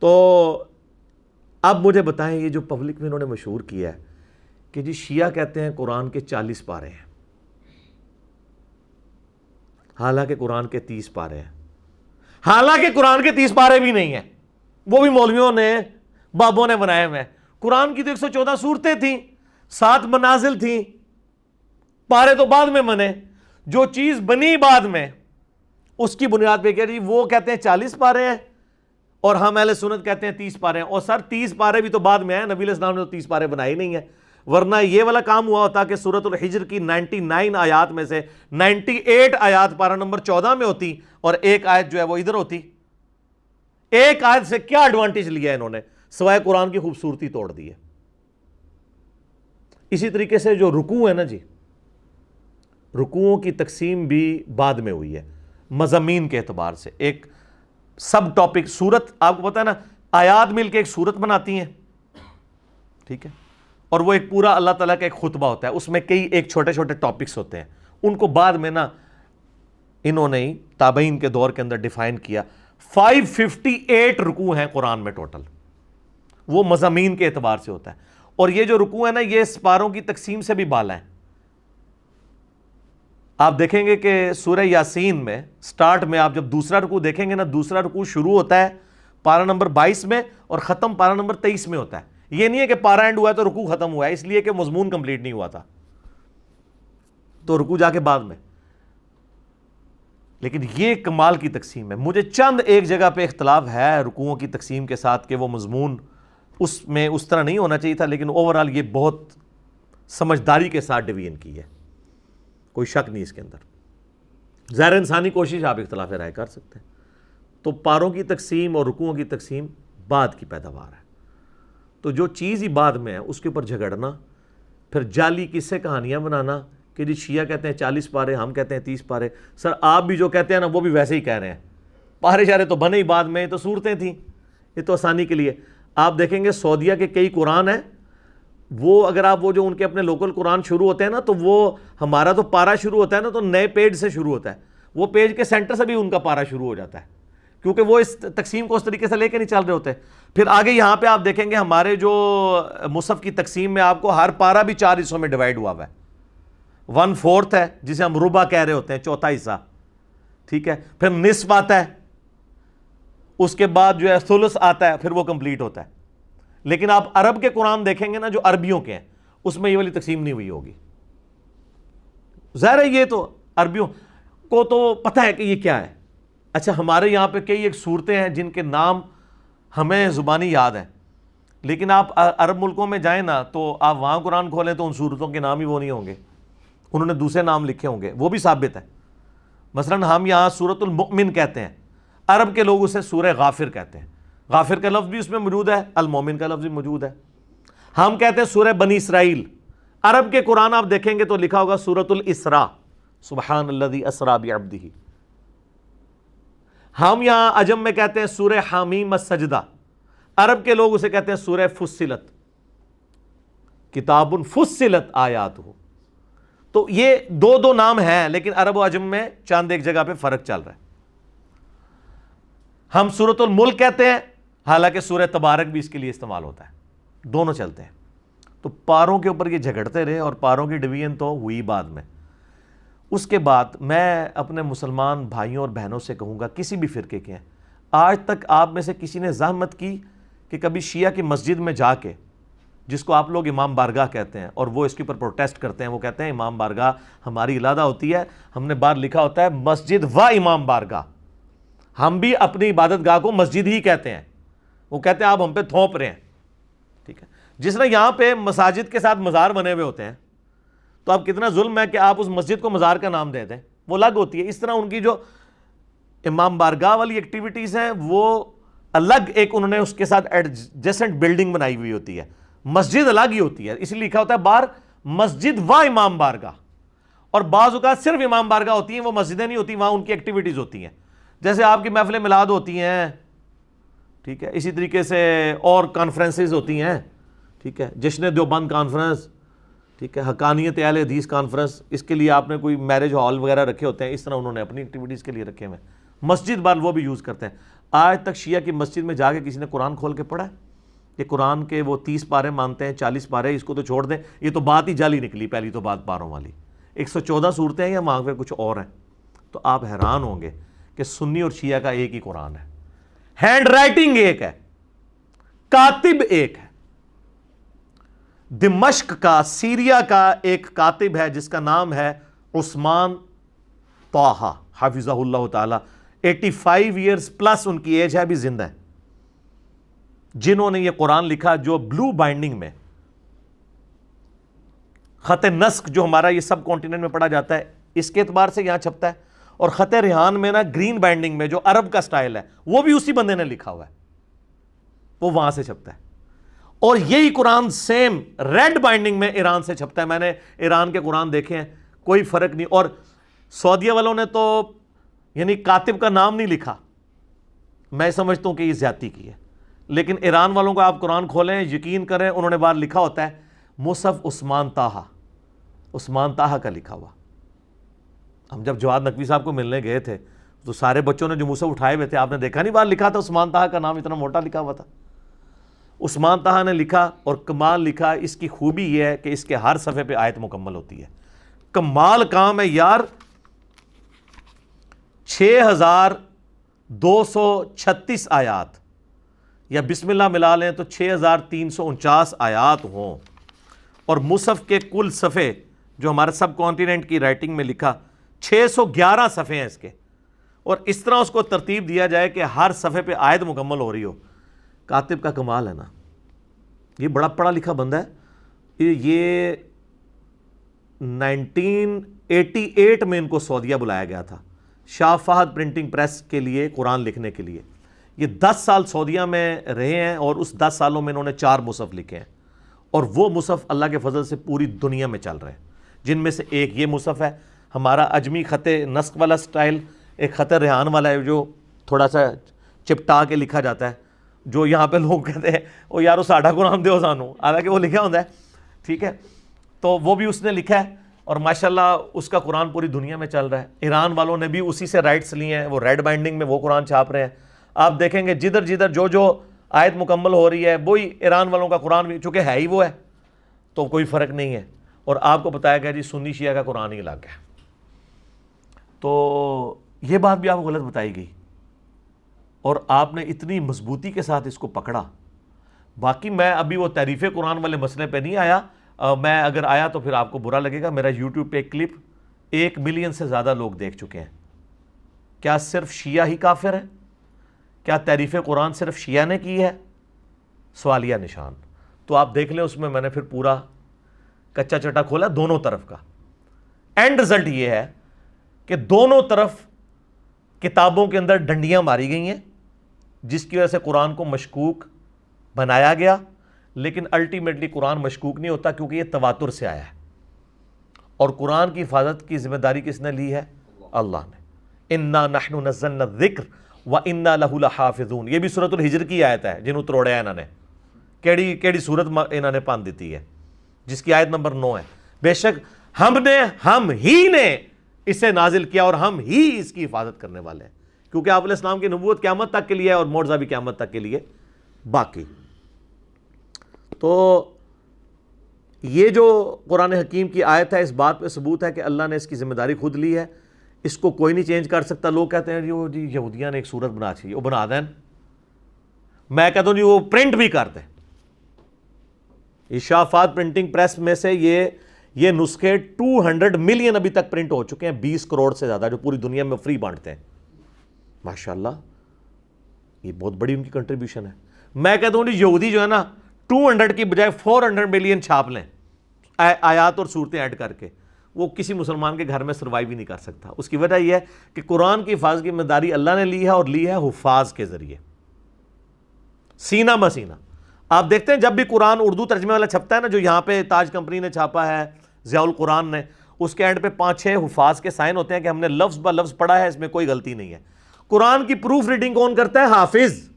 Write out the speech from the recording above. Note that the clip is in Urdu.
تو اب مجھے بتائیں یہ جو پبلک میں انہوں نے مشہور کیا ہے کہ جی شیعہ کہتے ہیں قرآن کے 40 پارے ہیں، حالانکہ قرآن کے 30 پارے ہیں، حالانکہ قرآن کے 30 پارے بھی نہیں ہیں، وہ بھی مولویوں نے بابوں نے بنائے ہوئے ہیں۔ قرآن کی تو 114 سورتیں تھیں، 7 منازل تھیں، پارے تو بعد میں بنے، جو چیز بنی بعد میں اس کی بنیاد پہ کہ جی وہ کہتے ہیں 40 پارے ہیں اور ہم اہل سنت کہتے ہیں 30 پارے ہیں۔ اور سر 30 پارے بھی تو بعد میں ہیں، نبی علیہ السلام نے تو 30 پارے بنائے نہیں ہیں، ورنہ یہ والا کام ہوا ہوتا کہ سورۃ الحجر کی 99 آیات میں سے 98 آیات پارہ نمبر 14 میں ہوتی اور ایک آیت جو ہے وہ ادھر ہوتی۔ ایک آیت سے کیا ایڈوانٹیج لیا انہوں نے سوائے قرآن کی خوبصورتی توڑ دی ہے۔ اسی طریقے سے جو رکوع ہے نا جی، رکوعوں کی تقسیم بھی بعد میں ہوئی ہے مضامین کے اعتبار سے۔ ایک سب ٹاپک سورت، آپ کو پتا ہے نا آیات مل کے ایک سورت بناتی ہیں، ٹھیک ہے، اور وہ ایک پورا اللہ تعالیٰ کا ایک خطبہ ہوتا ہے، اس میں کئی ایک چھوٹے چھوٹے ٹاپکس ہوتے ہیں، ان کو بعد میں نا انہوں نے تابعین کے دور کے اندر ڈیفائن کیا۔ 558 رکوع ہیں قرآن میں ٹوٹل، وہ مضامین کے اعتبار سے ہوتا ہے۔ اور یہ جو رکوع ہے نا یہ سپاروں کی تقسیم سے بھی بالا ہیں۔ آپ دیکھیں گے کہ سورہ یاسین میں سٹارٹ میں آپ جب دوسرا رکوع دیکھیں گے نا، دوسرا رکوع شروع ہوتا ہے پارہ نمبر 22 میں اور ختم پارہ نمبر 23 میں ہوتا ہے۔ یہ نہیں ہے کہ پارہ اینڈ ہوا ہے تو رکوع ختم ہوا ہے، اس لیے کہ مضمون کمپلیٹ نہیں ہوا تھا، تو رکوع جا کے بعد میں۔ لیکن یہ کمال کی تقسیم ہے۔ مجھے چند ایک جگہ پہ اختلاف ہے رکوعوں کی تقسیم کے ساتھ کہ وہ مضمون اس میں اس طرح نہیں ہونا چاہیے تھا، لیکن اوورال یہ بہت سمجھداری کے ساتھ ڈویژن کی ہے، کوئی شک نہیں اس کے اندر۔ ظاہر انسانی کوشش، آپ اختلاف رائے کر سکتے ہیں۔ تو پاروں کی تقسیم اور رکوعوں کی تقسیم بعد کی پیداوار ہے، تو جو چیز ہی بعد میں ہے اس کے اوپر جھگڑنا، پھر جعلی قصے کہانیاں بنانا کہ جی شیعہ کہتے ہیں 40 پارے، ہم کہتے ہیں 30 پارے۔ سر آپ بھی جو کہتے ہیں نا وہ بھی ویسے ہی کہہ رہے ہیں، پارے شارے تو بنے ہی بعد میں، تو صورتیں تھیں، یہ تو آسانی کے لیے۔ آپ دیکھیں گے سعودیہ کے کئی قرآن ہیں، وہ اگر آپ وہ جو ان کے اپنے لوکل قرآن شروع ہوتے ہیں نا، تو وہ ہمارا تو پارہ شروع ہوتا ہے نا تو نئے پیج سے شروع ہوتا ہے، وہ پیج کے سینٹر سے بھی ان کا پارہ شروع ہو جاتا ہے، کیونکہ وہ اس تقسیم کو اس طریقے سے لے کے نہیں چل رہے ہوتے۔ پھر آگے یہاں پہ آپ دیکھیں گے ہمارے جو مصحف کی تقسیم میں آپ کو ہر پارہ بھی 4 حصوں میں ڈیوائیڈ ہوا ہوا ہے۔ 1/4 ہے جسے ہم ربع کہہ رہے ہوتے ہیں، چوتھا حصہ، ٹھیک ہے، پھر نصف آتا ہے، اس کے بعد جو ہے ثلث آتا ہے، پھر وہ کمپلیٹ ہوتا ہے۔ لیکن آپ عرب کے قرآن دیکھیں گے نا جو عربیوں کے ہیں، اس میں یہ والی تقسیم نہیں ہوئی ہوگی۔ ظاہر ہے یہ تو عربیوں کو تو پتہ ہے کہ یہ کیا ہے۔ اچھا ہمارے یہاں پہ کئی ایک صورتیں ہیں جن کے نام ہمیں زبانی یاد ہیں، لیکن آپ عرب ملکوں میں جائیں نا تو آپ وہاں قرآن کھولیں تو ان صورتوں کے نام ہی وہ نہیں ہوں گے، انہوں نے دوسرے نام لکھے ہوں گے، وہ بھی ثابت ہے۔ مثلا ہم یہاں سورۃ المؤمن کہتے ہیں، عرب کے لوگ اسے سورہ غافر کہتے ہیں، غافر کا لفظ بھی اس میں موجود ہے، المومن کا لفظ بھی موجود ہے۔ ہم کہتے ہیں سورہ بنی اسرائیل، عرب کے قرآن آپ دیکھیں گے تو لکھا ہوگا سورۃ الاسراء، سبحان الذی اسریٰ بعبدہ۔ ہم یہاں عجم میں کہتے ہیں سورہ حامیم السجدہ، عرب کے لوگ اسے کہتے ہیں سورہ فصلت، کتاب فصلت آیاتہ۔ تو یہ دو نام ہیں، لیکن عرب و عجم میں چاند ایک جگہ پہ فرق چل رہا ہے۔ ہم سورۃ الملک کہتے ہیں، حالانکہ سورہ تبارک بھی اس کے لیے استعمال ہوتا ہے، دونوں چلتے ہیں۔ تو پاروں کے اوپر یہ جھگڑتے رہے اور پاروں کی ڈویژن تو ہوئی بعد میں۔ اس کے بعد میں اپنے مسلمان بھائیوں اور بہنوں سے کہوں گا، کسی بھی فرقے کے ہیں، آج تک آپ میں سے کسی نے زحمت کی کہ کبھی شیعہ کی مسجد میں جا کے، جس کو آپ لوگ امام بارگاہ کہتے ہیں اور وہ اس کے اوپر پروٹیسٹ کرتے ہیں، وہ کہتے ہیں امام بارگاہ ہماری علیحدہ ہوتی ہے، ہم نے باہر لکھا ہوتا ہے مسجد و امام بارگاہ، ہم بھی اپنی عبادت گاہ کو مسجد ہی کہتے ہیں، وہ کہتے ہیں آپ ہم پہ تھوپ رہے ہیں، ٹھیک ہے۔ جس طرح یہاں پہ مساجد کے ساتھ مزار بنے ہوئے ہوتے ہیں، تو اب کتنا ظلم ہے کہ آپ اس مسجد کو مزار کا نام دے دیں، وہ الگ ہوتی ہے۔ اس طرح ان کی جو امام بارگاہ والی ایکٹیویٹیز ہیں وہ الگ، ایک انہوں نے اس کے ساتھ ایڈجسنٹ بلڈنگ بنائی ہوئی ہوتی ہے، مسجد الگ ہی ہوتی ہے، اس لیے لکھا ہوتا ہے باہر مسجد و امام بارگاہ۔ اور بعض اوقات صرف امام بارگاہ ہوتی ہیں، وہ مسجدیں نہیں ہوتی، وہاں ان کی ایکٹیویٹیز ہوتی ہیں، جیسے آپ کی محفل میلاد ہوتی ہیں، ٹھیک ہے، اسی طریقے سے اور کانفرنسز ہوتی ہیں، ٹھیک ہے، جشن دیوبند کانفرنس، ٹھیک ہے، حقانیت اہل حدیث کانفرنس، اس کے لیے آپ نے کوئی میرج ہال وغیرہ رکھے ہوتے ہیں، اس طرح انہوں نے اپنی ایکٹیویٹیز کے لیے رکھے ہوئے ہیں، مسجد بال وہ بھی یوز کرتے ہیں۔ آج تک شیعہ کی مسجد میں جا کے کسی نے قرآن کھول کے پڑھا ہے؟ کہ قرآن کے وہ 30 پارے مانتے ہیں، 40 پارے، اس کو تو چھوڑ دیں، یہ تو بات ہی جعلی نکلی، پہلی تو بات پاروں والی، 114 صورتیں ہیں یا وہاں پہ کچھ اور ہیں۔ تو آپ حیران ہوں گے کہ سنی اور شیعہ کا ایک ہی قرآن ہے، ہینڈ رائٹنگ ایک ہے، کاتب ایک ہے۔ دمشق کا، سیریا کا ایک کاتب ہے جس کا نام ہے عثمان طٰہٰ حفظہ اللہ تعالی، 85 ایئرز پلس ان کی ایج ہے، ابھی زندہ ہے، جنہوں نے یہ قرآن لکھا جو بلو بائنڈنگ میں، خط نسخ جو ہمارا یہ سب کانٹیننٹ میں پڑھا جاتا ہے اس کے اعتبار سے یہاں چھپتا ہے، اور خط ریحان میں نا گرین بائنڈنگ میں جو عرب کا سٹائل ہے وہ بھی اسی بندے نے لکھا ہوا ہے، وہ وہاں سے چھپتا ہے۔ اور یہی قرآن سیم ریڈ بائنڈنگ میں ایران سے چھپتا ہے۔ میں نے ایران کے قرآن دیکھے ہیں، کوئی فرق نہیں۔ اور سعودیہ والوں نے تو یعنی کاتب کا نام نہیں لکھا، میں سمجھتا ہوں کہ یہ زیادتی کی ہے، لیکن ایران والوں کو آپ قرآن کھولیں، یقین کریں انہوں نے باہر لکھا ہوتا ہے مصحف عثمان طٰہٰ کا لکھا ہوا۔ ہم جب جواد نقوی صاحب کو ملنے گئے تھے تو سارے بچوں نے جو مصحف اٹھائے ہوئے تھے، آپ نے دیکھا نہیں باہر لکھا تھا عثمان طٰہٰ کا نام، اتنا موٹا لکھا ہوا تھا۔ عثمان طٰہٰ نے لکھا، اور کمال لکھا، اس کی خوبی یہ ہے کہ اس کے ہر صفحے پہ آیت مکمل ہوتی ہے۔ کمال کام ہے یار، 6236 آیات، یا بسم اللہ ملا لیں تو 6349 آیات ہوں، اور مصحف کے کل صفحے جو ہمارے سب کانٹیننٹ کی رائٹنگ میں لکھا 611 صفحے ہیں اس کے، اور اس طرح اس کو ترتیب دیا جائے کہ ہر صفحے پہ آیت مکمل ہو رہی ہو۔ کاتب کا کمال ہے نا، یہ بڑا پڑھا لکھا بندہ ہے۔ یہ 1988 میں ان کو سعودیہ بلایا گیا تھا شاہ فہد پرنٹنگ پریس کے لیے قرآن لکھنے کے لیے۔ یہ 10 سال سعودیہ میں رہے ہیں، اور اس 10 سالوں میں انہوں نے 4 مصحف لکھے ہیں، اور وہ مصحف اللہ کے فضل سے پوری دنیا میں چل رہے ہیں، جن میں سے ایک یہ مصحف ہے ہمارا اجمی خط نسخ والا سٹائل، ایک خط ریحان والا ہے جو تھوڑا سا چپٹا کے لکھا جاتا ہے، جو یہاں پہ لوگ کہتے ہیں وہ یارو ساڈا قرآن دیو سانو، حالانکہ وہ لکھا ہوتا ہے، ٹھیک ہے، تو وہ بھی اس نے لکھا ہے، اور ماشاءاللہ اس کا قرآن پوری دنیا میں چل رہا ہے۔ ایران والوں نے بھی اسی سے رائٹس لیے ہیں، وہ ریڈ بائنڈنگ میں وہ قرآن چھاپ رہے ہیں۔ آپ دیکھیں گے جدھر جدھر جو آیت مکمل ہو رہی ہے وہی ایران والوں کا قرآن بھی، چونکہ ہے ہی وہ ہے تو کوئی فرق نہیں ہے۔ اور آپ کو بتایا گیا جی سنی شیعہ کا قرآن ہی الگ ہے، تو یہ بات بھی آپ کو غلط بتائی گئی، اور آپ نے اتنی مضبوطی کے ساتھ اس کو پکڑا۔ باقی میں ابھی وہ تعریف قرآن والے مسئلے پہ نہیں آیا، میں اگر آیا تو پھر آپ کو برا لگے گا۔ میرا یوٹیوب پہ ایک کلپ 1 ملین سے زیادہ لوگ دیکھ چکے ہیں۔ کیا صرف شیعہ ہی کافر ہے؟ کیا تعریف قرآن صرف شیعہ نے کی ہے؟ سوالیہ نشان۔ تو آپ دیکھ لیں، اس میں نے پھر پورا کچا چٹا کھولا دونوں طرف کا۔ اینڈ رزلٹ یہ ہے کہ دونوں طرف کتابوں کے اندر ڈنڈیاں ماری گئی ہیں، جس کی وجہ سے قرآن کو مشکوک بنایا گیا، لیکن الٹیمیٹلی قرآن مشکوک نہیں ہوتا، کیونکہ یہ تواتر سے آیا ہے، اور قرآن کی حفاظت کی ذمہ داری کس نے لی ہے؟ اللہ نے۔ انا نحن نزلنا الذکر وانا لہ لحافظون، یہ بھی سورۃ الحجر کی آیت ہے، جنہوں تروڑیا انہوں نے، کیڑی سورت انہوں نے پان دیتی ہے، جس کی آیت نمبر 9 ہے۔ بے شک ہم ہی نے اسے نازل کیا، اور ہم ہی اس کی حفاظت کرنے والے ہیں، کیونکہ آپ علیہ السلام کی نبوت قیامت تک کے لیے ہے، اور معجزہ بھی قیامت تک کے لیے باقی۔ تو یہ جو قرآن حکیم کی آیت ہے، اس بات پہ ثبوت ہے کہ اللہ نے اس کی ذمہ داری خود لی ہے، اس کو کوئی نہیں چینج کر سکتا۔ لوگ کہتے ہیں جی یہودیاں نے ایک صورت بنا چاہیے، وہ بنا دیں، میں کہتا ہوں جی وہ پرنٹ بھی کر دیں۔ شاہ فہد پرنٹنگ پریس میں سے یہ نسخے 200 ملین ابھی تک پرنٹ ہو چکے ہیں، 20 کروڑ سے زیادہ، جو پوری دنیا میں فری بانٹتے ہیں۔ ماشاءاللہ یہ بہت بڑی ان کی کنٹریبیوشن ہے۔ میں کہتا ہوں یہودی جو ہے نا 200 کی بجائے 400 ملین چھاپ لیں، آیات اور صورتیں ایڈ کر کے، وہ کسی مسلمان کے گھر میں سروائیو ہی نہیں کر سکتا۔ اس کی وجہ یہ ہے کہ قرآن کی حفاظت کی ذمہ داری اللہ نے لی ہے، اور لی ہے حفاظ کے ذریعے، سینہ مسینہ۔ آپ دیکھتے ہیں جب بھی قرآن اردو ترجمے والا چھپتا ہے نا، جو یہاں پہ تاج کمپنی نے چھاپا ہے، ضیاء القرآن نے، اس کے اینڈ پہ 5-6 حفاظ کے سائن ہوتے ہیں کہ ہم نے لفظ بہ لفظ پڑھا ہے، اس میں کوئی غلطی نہیں ہے۔ قرآن کی پروف ریڈنگ کون کرتا ہے؟ حافظ۔